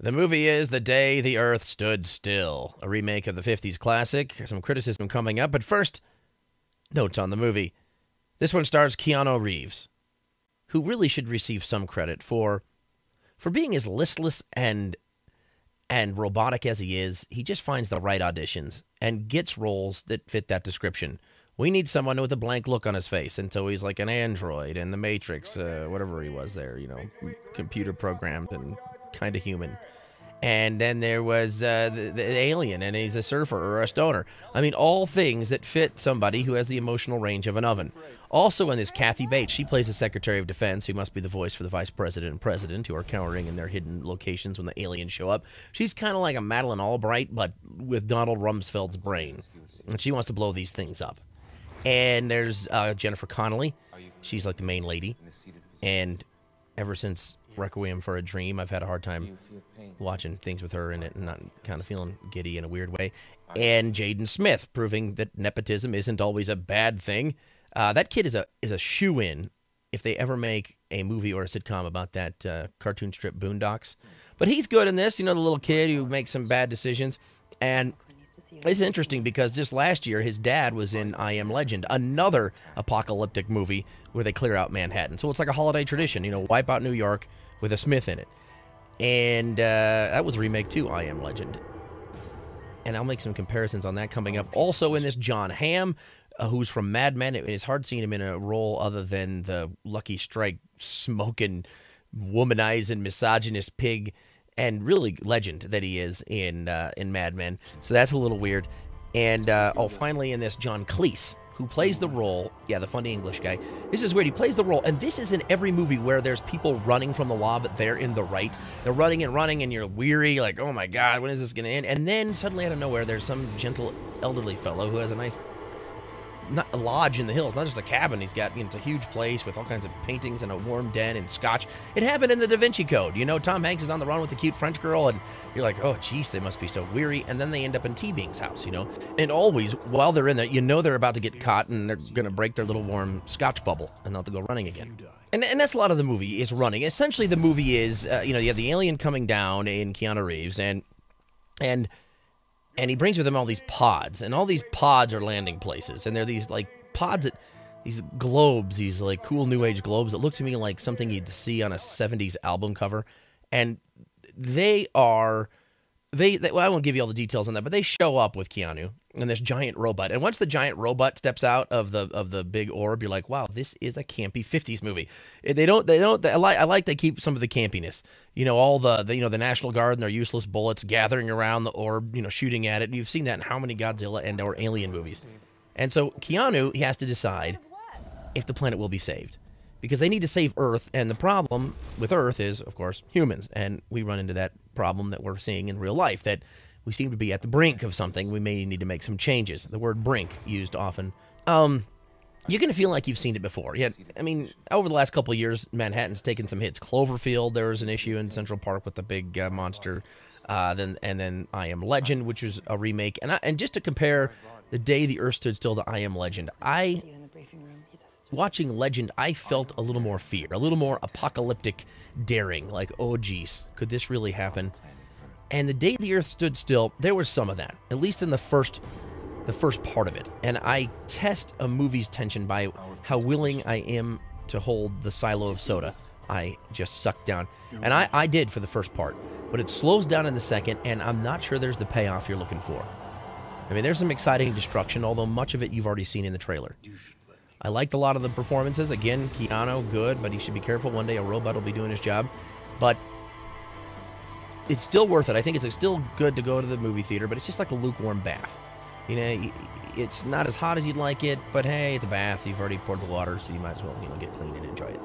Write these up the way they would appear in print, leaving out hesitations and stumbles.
The movie is The Day the Earth Stood Still, a remake of the 50s classic. Some criticism coming up, but first, notes on the movie. This one stars Keanu Reeves, who really should receive some credit for being as listless and robotic as he is. He just finds the right auditions and gets roles that fit that description. We need someone with a blank look on his face, and so he's like an android in the Matrix, whatever he was there, computer programmed and kind of human. And then there was the alien, and he's a surfer or a stoner. I mean, all things that fit somebody who has the emotional range of an oven. Also in this, Kathy Bates. She plays the Secretary of Defense, who must be the voice for the Vice President and President, who are cowering in their hidden locations when the aliens show up. She's kind of like a Madeleine Albright, but with Donald Rumsfeld's brain. And she wants to blow these things up. And there's Jennifer Connelly. She's like the main lady. And ever since Requiem for a Dream, I've had a hard time watching things with her in it and not kind of feeling giddy in a weird way. And Jaden Smith, proving that nepotism isn't always a bad thing. That kid is a shoo-in if they ever make a movie or a sitcom about that cartoon strip Boondocks. But he's good in this, the little kid who makes some bad decisions. And it's interesting because just last year, his dad was in I Am Legend, another apocalyptic movie where they clear out Manhattan. So it's like a holiday tradition, wipe out New York with a Smith in it. And that was a remake too, I Am Legend. And I'll make some comparisons on that coming up. Also in this, John Hamm, who's from Mad Men. It's hard seeing him in a role other than the Lucky Strike smoking, womanizing, misogynist pig, and really legend that he is in Mad Men. So that's a little weird. And finally in this, John Cleese, who plays the role, the funny English guy. This is weird. He plays the role, and this is in every movie where there's people running from the law, but they're in the right. They're running, and you're weary, like, oh my God, when is this going to end? And then suddenly out of nowhere, there's some gentle elderly fellow who has a nice lodge in the hills, not just a cabin. He's got, it's a huge place with all kinds of paintings and a warm den and scotch. It happened in the Da Vinci Code. Tom Hanks is on the run with a cute French girl, and you're like, oh, geez, they must be so weary. And then they end up in T-Bing's house, And always, while they're in there, they're about to get caught, and they're going to break their little warm scotch bubble, and they'll have to go running again. And that's a lot of the movie is running. Essentially, the movie is, you have the alien coming down in Keanu Reeves, and he brings with him all these pods, and all these pods are landing places, and they're these pods these globes, these cool new age globes that look to me like something you'd see on a 70s album cover, and well, I won't give you all the details on that, but they show up with Keanu and this giant robot, and once the giant robot steps out of the big orb, you're like, wow, this is a campy 50s movie. I like they keep some of the campiness, all the National Guard and their useless bullets gathering around the orb, shooting at it. And you've seen that in how many Godzilla and or Alien movies. And so Keanu, he has to decide if the planet will be saved, because they need to save Earth, and the problem with Earth is, of course, humans, and we run into that problem that we're seeing in real life, that we seem to be at the brink of something. We may need to make some changes. The word brink used often. You're going to feel like you've seen it before. Yeah, I mean, over the last couple of years, Manhattan's taken some hits. Cloverfield, there was an issue in Central Park with the big monster. Then I Am Legend, which was a remake. And just to compare The Day the Earth Stood Still to I Am Legend, watching Legend, I felt a little more fear, a little more apocalyptic daring. Like, oh, geez, could this really happen? And The Day the Earth Stood Still, there was some of that, at least in the first part of it. And I test a movie's tension by how willing I am to hold the silo of soda I just sucked down. And I did for the first part, but it slows down in the second, and I'm not sure there's the payoff you're looking for. I mean, there's some exciting destruction, although much of it you've already seen in the trailer. I liked a lot of the performances. Again, Keanu, good, but he should be careful. One day a robot will be doing his job. But it's still worth it. I think it's still good to go to the movie theater, but it's just like a lukewarm bath. It's not as hot as you'd like it, but hey, it's a bath. You've already poured the water, so you might as well, get clean and enjoy it.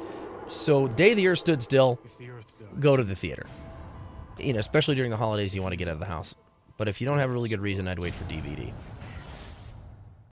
So, Day the Earth Stood Still, go to the theater. Especially during the holidays, you want to get out of the house. But if you don't have a really good reason, I'd wait for DVD.